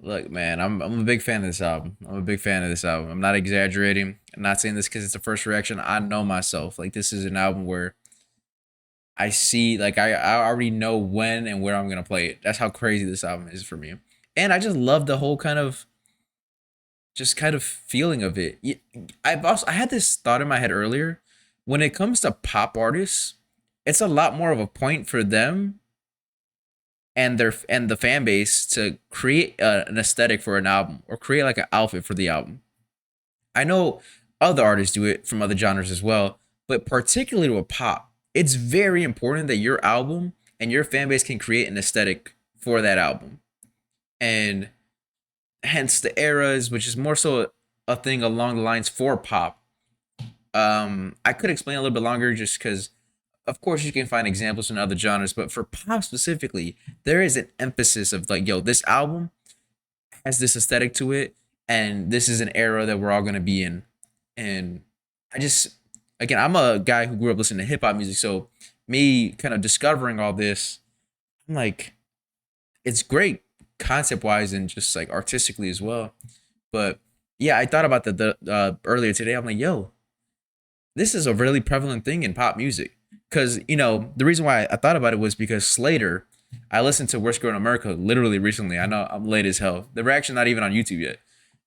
Look, man, I'm a big fan of this album. I'm a big fan of this album. I'm not exaggerating. I'm not saying this because it's a first reaction. I know myself. Like this is an album where I see, like I already know when and where I'm gonna play it. That's how crazy this album is for me. And I just love the whole kind of just kind of feeling of it. I had this thought in my head earlier. When it comes to pop artists, it's a lot more of a point for them and the fan base to create an aesthetic for an album or create like an outfit for the album. I know other artists do it from other genres as well, but particularly with pop, it's very important that your album and your fan base can create an aesthetic for that album. And hence the eras, which is more so a thing along the lines for pop. I could explain a little bit longer just because of course you can find examples in other genres, but for pop specifically, there is an emphasis of like, yo, this album has this aesthetic to it, and this is an era that we're all gonna be in. And I just, again, I'm a guy who grew up listening to hip hop music, so me kind of discovering all this, I'm like, it's great concept wise and just like artistically as well. But yeah, I thought about the earlier today. I'm like, yo, this is a really prevalent thing in pop music. Because, you know, the reason why I thought about it was because Slater, I listened to Worst Girl in America literally recently. I know I'm late as hell. The reaction not even on YouTube yet.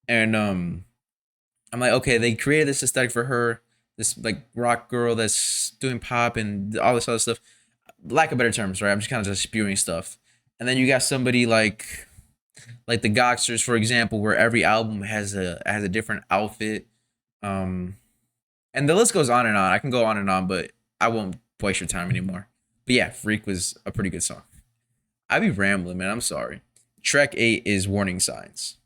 And I'm like, okay, they created this aesthetic for her, this like rock girl that's doing pop and all this other stuff. Lack of better terms, right? I'm just kind of just spewing stuff. And then you got somebody like the Goksters, for example, where every album has a different outfit. And the list goes on and on. I can go on and on, but I won't waste your time anymore. But yeah, Freak was a pretty good song. I be rambling, man. I'm sorry. Track 8 is Warning Signs.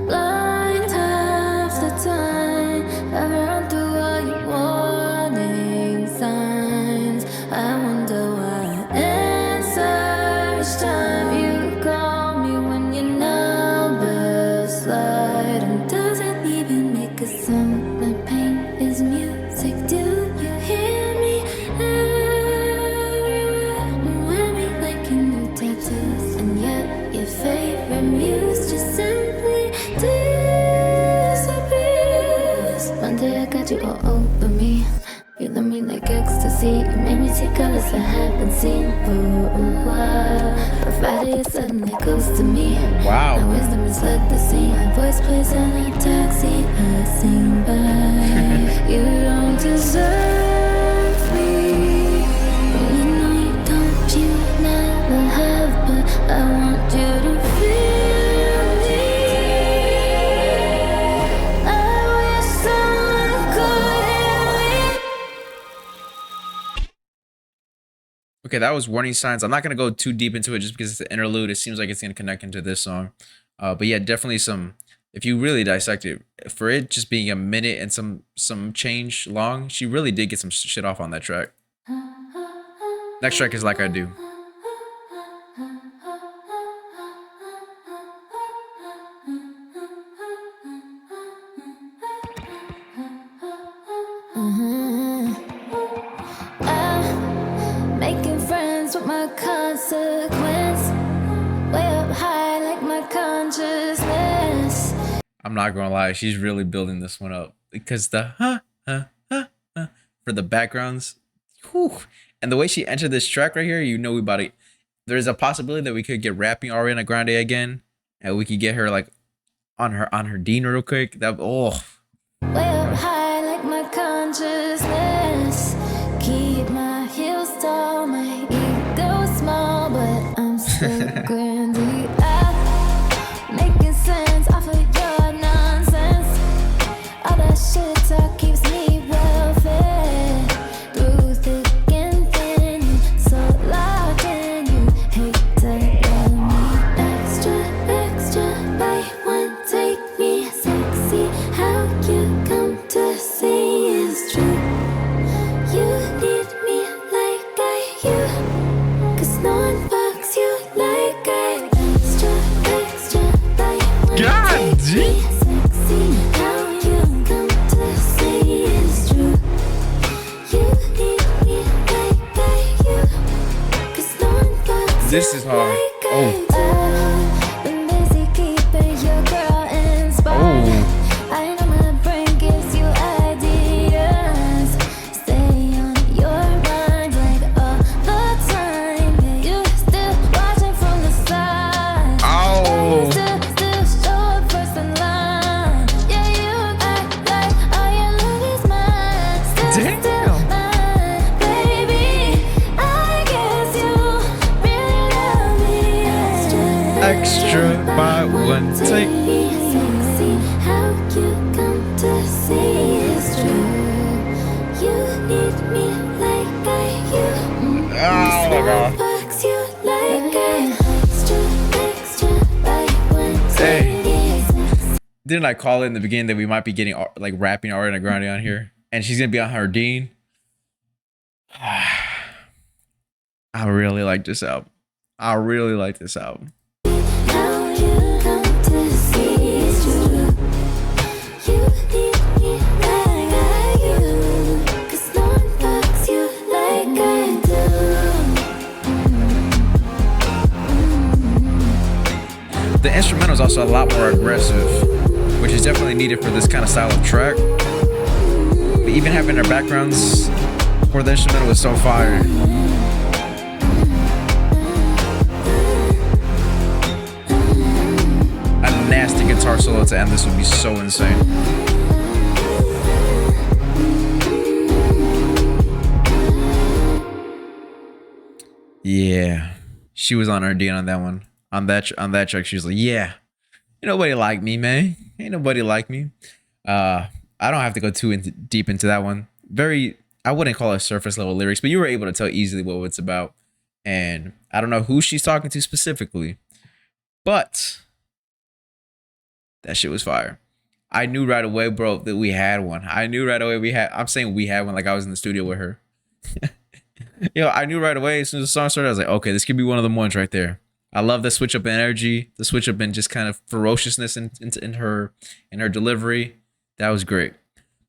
Blind half the time, I run through all your warning signs. I wonder why. In such time, you call me when your number's slide, and doesn't even make a sound. The pain is music. I got you all over me. You love me like ecstasy. You made me see colors I haven't seen for a while. But Friday it suddenly goes to me. Wow. My wisdom is like the sea. My voice plays in a taxi passing by. You don't deserve me. You know you don't, you never have. But I want you to feel me. I wish someone could hear me. Okay, that was warning signs. I'm not gonna go too deep into it just because it's an interlude. It seems like it's gonna connect into this song. But yeah, definitely some. If you really dissect it, for it just being a minute and some change long, she really did get some shit off on that track. Next track is Like I Do. Making friends with my consequence. Way up high like my consciousness. I'm not gonna lie, she's really building this one up because the for the backgrounds, whew, and the way she entered this track right here, you know we about to. There's a possibility that we could get rapping Ariana Grande again, and we could get her like on her Dean real quick. That Way up high like my consciousness. Keep my heels tall, my ego small, but I'm still Grande. Making sense off of your nonsense. All that shit talk keeps me well fed. Through thick and thin, you so locked in. You hate to let me extra, extra. Buy one, take me sexy. How you come to see is true. You need me like I you. 'Cause no one fucks you like I. Extra, extra. Buy one, God, take me sexy. How you come to see is true. You need me like I you. 'Cause no one fucks This you is hard. like Oh. I do. Been busy keeping your girl inspired. Oh. I know my brain gives you ideas. Stay on your mind like all the time. Yeah, you still watching from the side. Oh. Yeah, you still show up first in line. Yeah, you act like all you love is mine. Still mine, baby. I guess you really love me. Extra, buy one, take. Sexy, how you come to see is true. You need me like I you. Oh my God. Fucks you like I. Extra, extra, buy one, Hey. take. Didn't I call it in the beginning that we might be getting like rapping Ariana Grande on here, and she's gonna be on her Dean? I really like this album. I really like this album. How you come to see is true. You need me like I you. 'Cause no one fucks you like I do. The instrumental is also a lot more aggressive, which is definitely needed for this kind of style of track. But even having their backgrounds for the instrumental was so fire. A nasty guitar solo to end this would be so insane. Yeah, she was on her D on that one. On that track, she was like, "Yeah, ain't nobody like me, man. Ain't nobody like me." I don't have to go too deep into that one. Very, I wouldn't call it surface level lyrics, but you were able to tell easily what it's about. And I don't know who she's talking to specifically, but that shit was fire. I knew right away, bro, that we had one. I knew right away I'm saying we had one like I was in the studio with her. Yo, I knew right away as soon as the song started, I was like, okay, this could be one of them ones right there. I love the switch up in energy, the switch up in just kind of ferociousness in her delivery. That was great.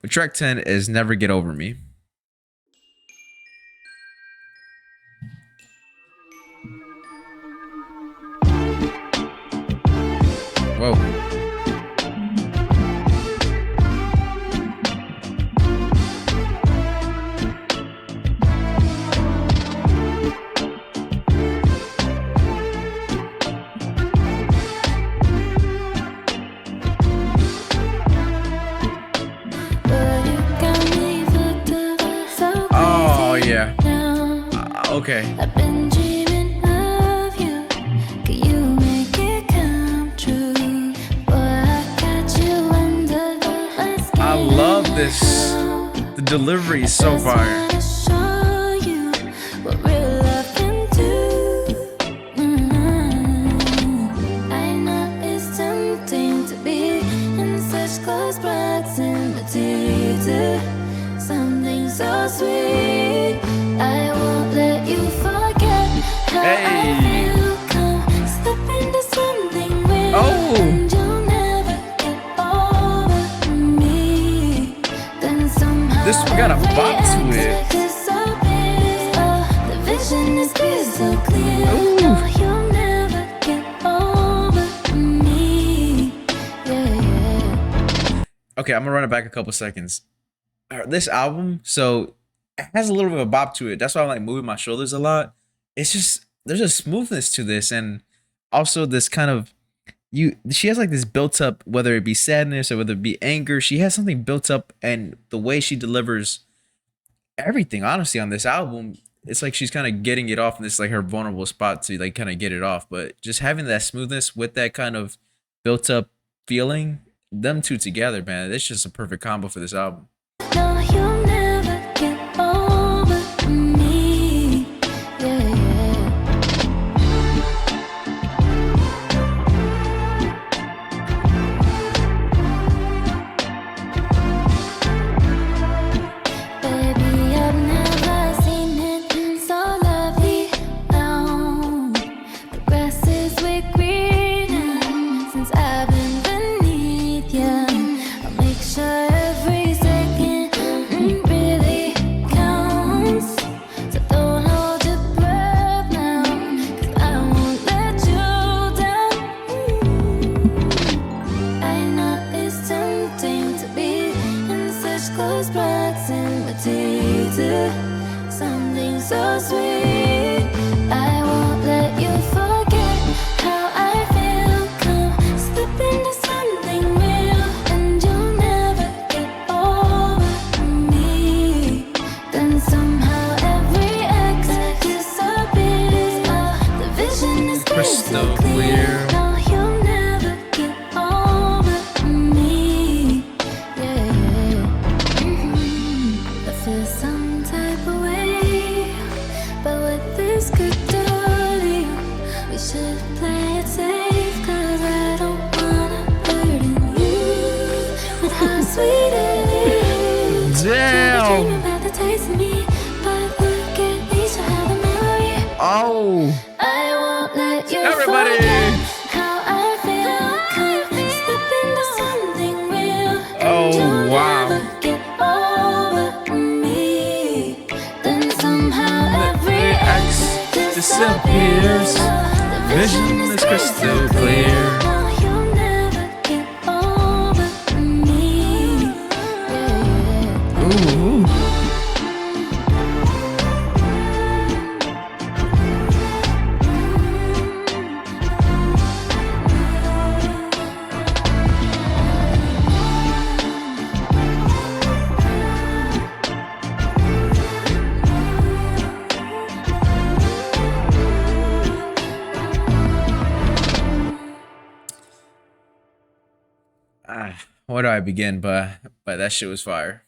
But track 10 is Never Get Over Me. Whoa. Okay. I've been dreaming of you. Can you make it come true? Boy, I got you under my skin. I love this. now. The delivery is I so just fire. wanna show you what real love can do. I know it's tempting to be in such close proximity to something so sweet. I won't let you forget how I Hey. feel. Come slip into something real, Oh. and you'll never get over me. Then somehow This one got a every bop to it. exit disappears. Oh, the vision is crystal clear. Ooh. No, you'll never get over me. Yeah, yeah. Okay, I'm gonna run it back a couple seconds. This album, so it has a little bit of a bop to it. That's why I'm like moving my shoulders a lot. It's just there's a smoothness to this, and also this kind of she has like this built up, whether it be sadness or whether it be anger, she has something built up, and the way she delivers everything, honestly, on this album, it's like she's kind of getting it off, and it's like her vulnerable spot to like kind of get it off. But just having that smoothness with that kind of built up feeling, them two together, man, it's just a perfect combo for this album. No, you'll never get over me. Yeah, yeah. Baby, I've never seen it so lovely. Now the grass is way greener since I've been beneath you. I'll make sure every second really counts. So don't hold your breath now, 'cause I won't let you down. I know it's tempting to be in such close proximity to something so sweet. I won't let you forget how I feel. Come slip into something real, and you'll never get over me. Then somehow every exit disappears. Oh, the vision is crystal clear. No, you'll never get over me. Yeah, I feel some type of way, but what this could do to you, we should play it safe. 'Cause I don't wanna burden you with how sweet it is. Damn. Dreaming about the taste of me, but look at me, so have a memory. Oh, I won't let you everybody. forget how I feel. Come slip into something real, and Oh, you'll wow. never get over me. Then somehow every exit disappears. The vision is crystal clear. No, you'll never get over me. Yeah, Ooh. Where do I begin? But that shit was fire.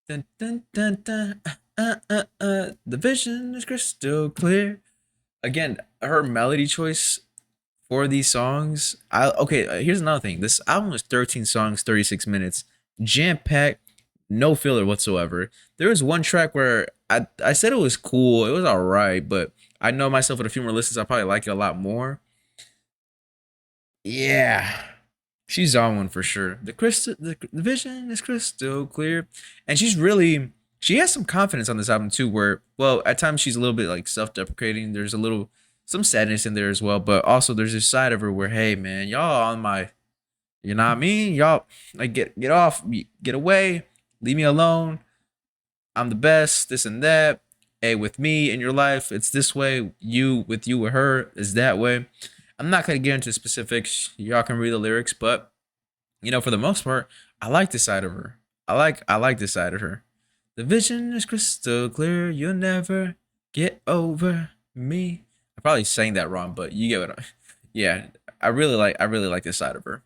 Dun, dun, dun, dun, the vision is crystal clear. Again, her melody choice for these songs. Here's another thing. This album is 13 songs, 36 minutes, jam packed, no filler whatsoever. There was one track where I said it was cool, it was alright, but I know myself with a few more listens, I probably like it a lot more. Yeah, she's on one for sure. The vision is crystal clear, and she has some confidence on this album too. Where well, at times she's a little bit like self-deprecating. There's a little some sadness in there as well, but also there's this side of her where hey man, y'all on my, you know what I mean? Y'all like get off, get away, leave me alone. I'm the best, this and that. Hey, with me in your life, it's this way. You with her is that way. I'm not gonna get into specifics. Y'all can read the lyrics, but you know, for the most part, I like this side of her. I like this side of her. The vision is crystal clear. You'll never Get over me. I probably sang that wrong, but you get what I. Yeah, I really like this side of her.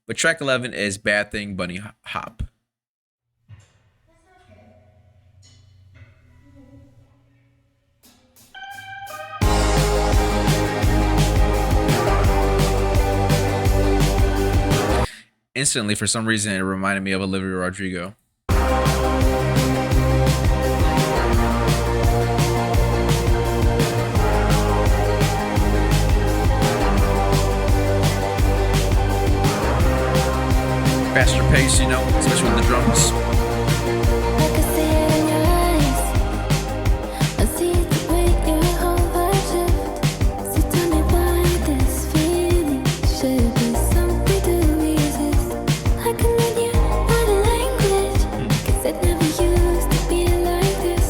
But track 11 is Bad Thing Bunny Hop. Instantly, for some reason, it reminded me of Olivia Rodrigo. Faster pace, you know, especially with the drums. I can see it in your eyes. I see the way your whole vibe shift. So tell me why this feeling should be something to resist. I can read your body language, 'cause it never used to be like this.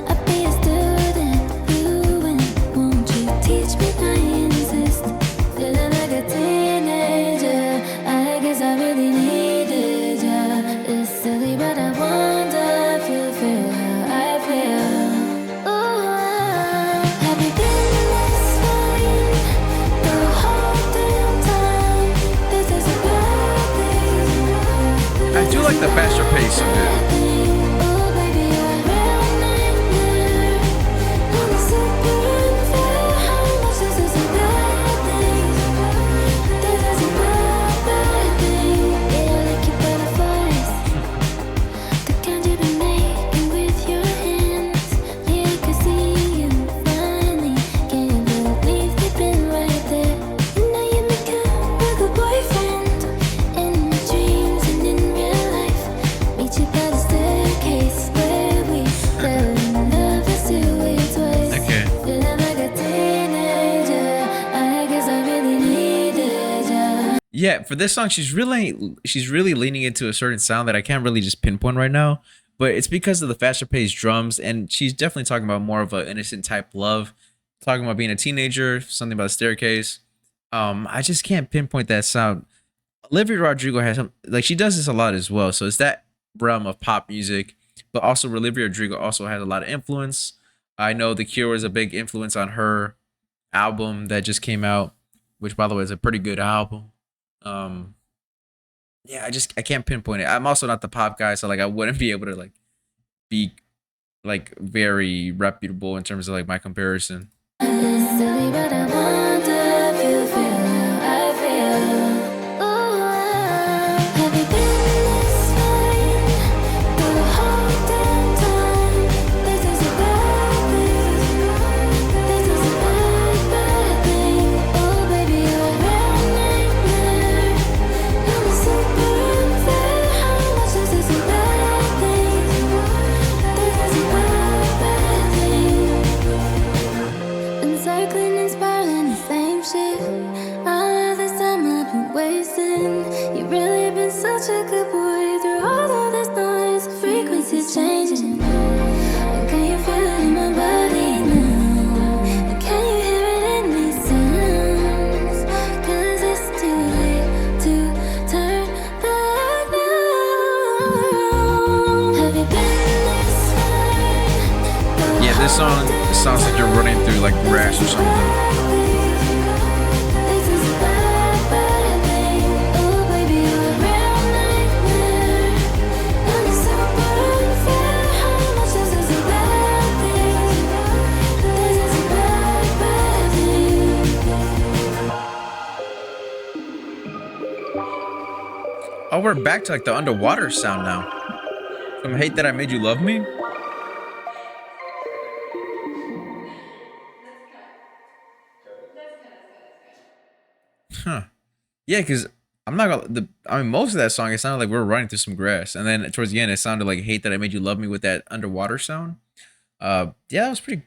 I'll be a student, you and won't you teach me? I insist. Feeling like a teenager, I guess I really needed ya. It's silly, but I wonder if you feel how I feel. Ooh, have you been this fine the whole damn time? This is a bad thing. I do like the faster pace of it. Oh, baby, you're a real nightmare. I'm super unfair. How much this is a bad thing? This is a bad thing. Yeah, I like your butterflies. The kind you've been making with your hands. Yeah, I can see you finally. Can't believe you've been right there. You know you make a good boyfriend. In my dreams and in real life. Meet you by the staircase where we fell in love as two ways twice. Okay. Feeling like a teenager. I guess I really needed ya. Yeah, for this song, she's really leaning into a certain sound that I can't really just pinpoint right now. But it's because of the faster paced drums, and she's definitely talking about more of an innocent type love, talking about being a teenager, something about a staircase. I just can't pinpoint that sound. Olivia Rodrigo has some like she does this a lot as well. So it's that realm of pop music, but also Olivia Rodrigo also has a lot of influence. I know The Cure was a big influence on her album that just came out, which by the way is a pretty good album. Um, yeah, I can't pinpoint it. I'm also not the pop guy, so like I wouldn't be able to like be like very reputable in terms of like my comparison. It's silly, but I wonder if you feel how I feel. Ooh, have you been this fine the whole damn time? This is a bad thing. This is a bad thing. Oh, baby, you're a real nightmare. I'm super unfair. How much is this a bad thing? This is a bad thing. Been cycling and spiraling the same shit. All of this time I've been wasting. You really been such a good boy through all of this noise. Frequencies changing. Can you feel it in my body now? Can you hear it in these sounds? 'Cause it's too late to turn back now. Have you been this far? Yeah, this song sounds like you're running through like grass or something. This is a bad thing. Oh, baby, you're a real nightmare. I'm super unfair. How much this is a bad thing? This is a bad thing. Oh, we're back to like the underwater sound now. From Hate That I Made You Love Me. Huh. Yeah, because I'm not gonna. I mean, most of that song, it sounded like we were running through some grass, and then towards the end, it sounded like "Hate That I Made You Love Me" with that underwater sound. Yeah, that was pretty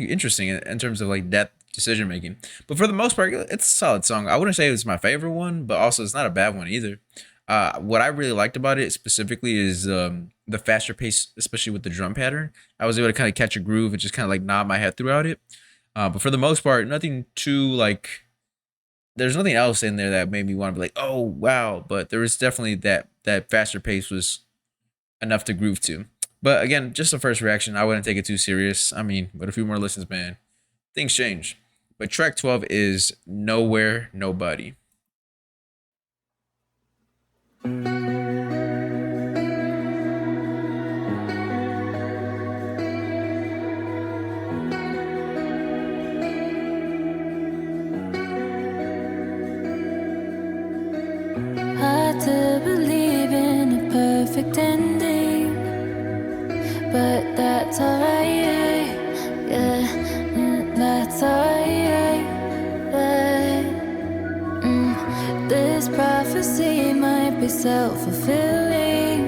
interesting in terms of like depth decision making. But for the most part, it's a solid song. I wouldn't say it was my favorite one, but also it's not a bad one either. What I really liked about it specifically is the faster pace, especially with the drum pattern. I was able to kind of catch a groove and just kind of like nod my head throughout it. But for the most part, nothing too like there's nothing else in there that made me want to be like, oh wow. But there was definitely that faster pace was enough to groove to. But again, just a first reaction. I wouldn't take it too serious. I mean, with a few more listens, man, things change. But track 12 is Nowhere Nobody. Hard to believe in a perfect ending, but that's alright. Yeah, that's alright. This prophecy might be self-fulfilling,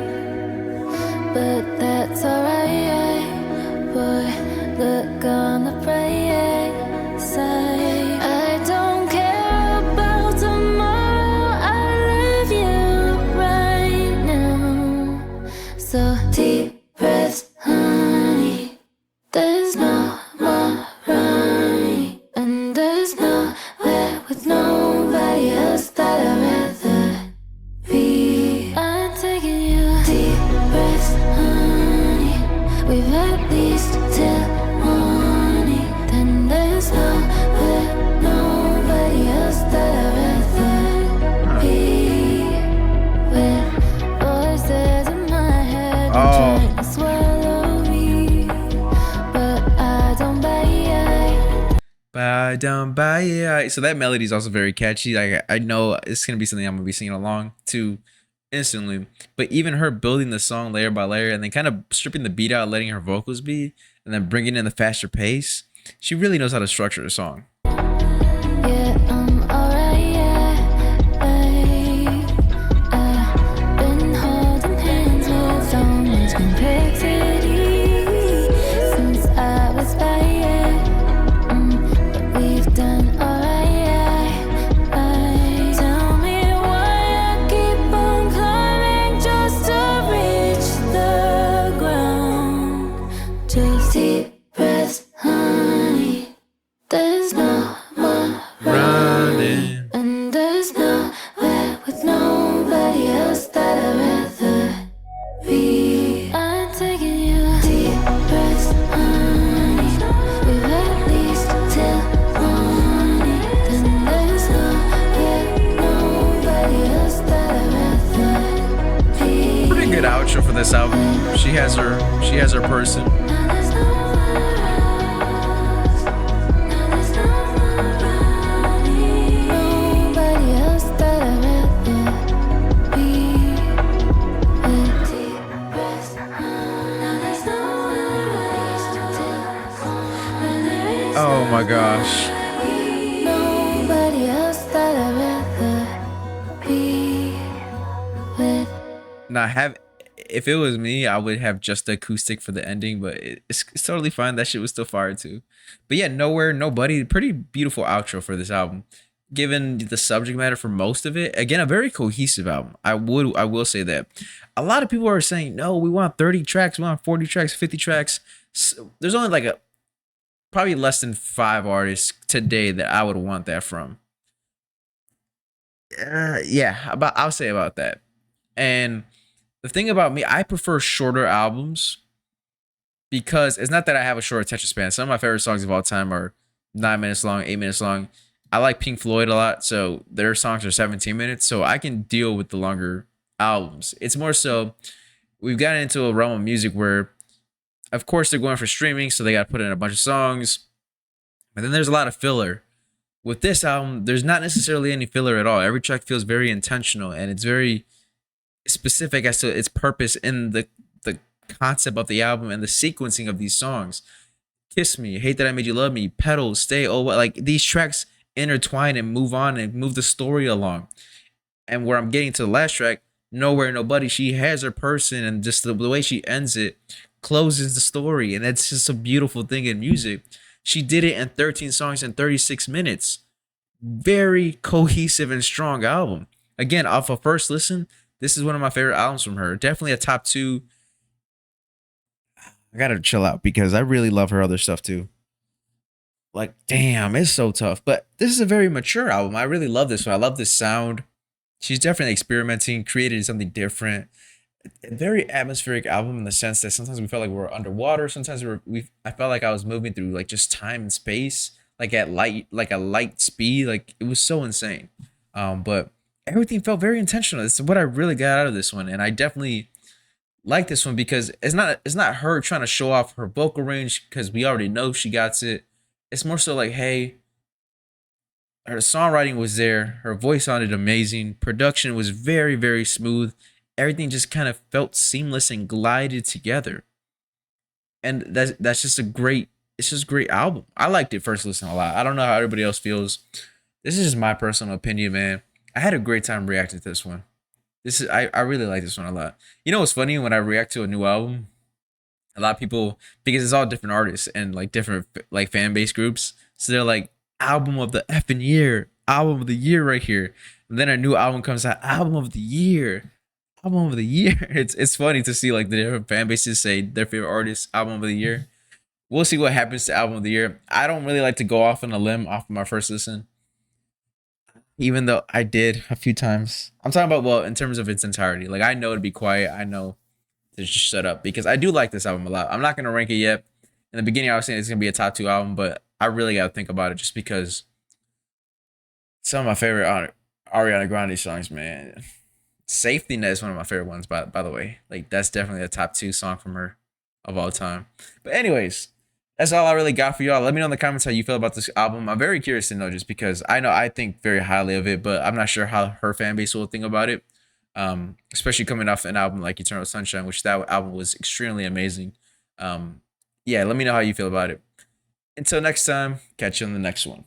but that's alright. Boy, look on the bright side. I don't care about tomorrow. I love you right now. So deep breaths, honey. There's no more running, and there's nowhere with nobody else that I'd rather be. I'm taking you deep breaths, honey. We've at least till morning. Then there's nowhere, nobody else that I'd rather be. With voices in my head trying to swallow me, but I don't buy it. Bye down, bye. So that melody is also very catchy. Like I know it's gonna be something I'm gonna be singing along to instantly. But even her building the song layer by layer and then kind of stripping the beat out, letting her vocals be, and then bringing in the faster pace, she really knows how to structure a song. Yeah, I'm alright, yeah. I've been holding hands with so much complexity since I was 5, but we've done alright, yeah. Tell me why I keep on climbing just to reach the ground. Just deep breaths, honey. There's no more Running. and there's nowhere with nobody else that I'd rather be. I'm taking you deep breaths, honey. We've at least till morning. Then there's nowhere, nobody else that I'd rather be. Pretty good outro for this album. She has her person. Now there's nowhere else. Now there's nowhere running. Nobody else that I'd rather be. With deep breaths. Now there's nowhere else till morning. Oh my gosh. Nobody else that I'd rather be with. Now if it was me, I would have just the acoustic for the ending, but it's totally fine. That shit was still fire too. But yeah, Nowhere Nobody, pretty beautiful outro for this album. Given the subject matter for most of it, again, a very cohesive album. I will say that. A lot of people are saying, no, we want 30 tracks, we want 40 tracks, 50 tracks. There's only like probably less than 5 artists today that I would want that from. Yeah, I'll say about that. And the thing about me, I prefer shorter albums because it's not that I have a short attention span. Some of my favorite songs of all time are 9 minutes long, 8 minutes long. I like Pink Floyd a lot, so their songs are 17 minutes, so I can deal with the longer albums. It's more so we've gotten into a realm of music where, of course, they're going for streaming, so they got to put in a bunch of songs. But then there's a lot of filler. With this album, there's not necessarily any filler at all. Every track feels very intentional, and it's very specific as to its purpose in the concept of the album and the sequencing of these songs. Kiss Me, Hate That I Made You Love Me, Petal, Stay, Oh What, like these tracks intertwine and move on and move the story along. And where I'm getting to the last track, Nowhere Nobody, she has her person, and just the way she ends it closes the story, and that's just a beautiful thing in music. She did it in 13 songs in 36 minutes. Very cohesive and strong album. Again, off of first listen, this is one of my favorite albums from her. Definitely a top 2. I gotta chill out because I really love her other stuff too. Like, damn, it's so tough. But this is a very mature album. I really love this one. I love this sound. She's definitely experimenting, creating something different. A very atmospheric album in the sense that sometimes we felt like we were underwater. Sometimes I felt like I was moving through like just time and space, like at light, like a light speed. Like it was so insane. But everything felt very intentional. It's what I really got out of this one, and I definitely like this one because it's not her trying to show off her vocal range because we already know she got it. It's more so like, hey, her songwriting was there, her voice sounded amazing, production was very very smooth. Everything just kind of felt seamless and glided together, and that's just a great. It's just a great album. I liked it first listen a lot. I don't know how everybody else feels. This is just my personal opinion, man. I had a great time reacting to this one. I really like this one a lot. You know what's funny when I react to a new album? A lot of people, because it's all different artists and like different like fan base groups. So they're like, album of the effing year, album of the year right here. And then a new album comes out, album of the year, album of the year. It's funny to see like the different fan bases say their favorite artist, album of the year. We'll see what happens to album of the year. I don't really like to go off on a limb off of my first listen, even though I did a few times. I'm talking about, well, in terms of its entirety. Like I know to be quiet. I know to just shut up because I do like this album a lot. I'm not gonna rank it yet. In the beginning, I was saying it's gonna be a top two album, but I really gotta think about it just because some of my favorite Ariana Grande songs, man. Safety Net is one of my favorite ones, by the way. Like that's definitely a top two song from her of all time. But anyways, that's all I really got for y'all. Let me know in the comments how you feel about this album. I'm very curious to know just because I know I think very highly of it, but I'm not sure how her fan base will think about it. Especially coming off an album like Eternal Sunshine, which that album was extremely amazing. Yeah, let me know how you feel about it. Until next time, catch you on the next one.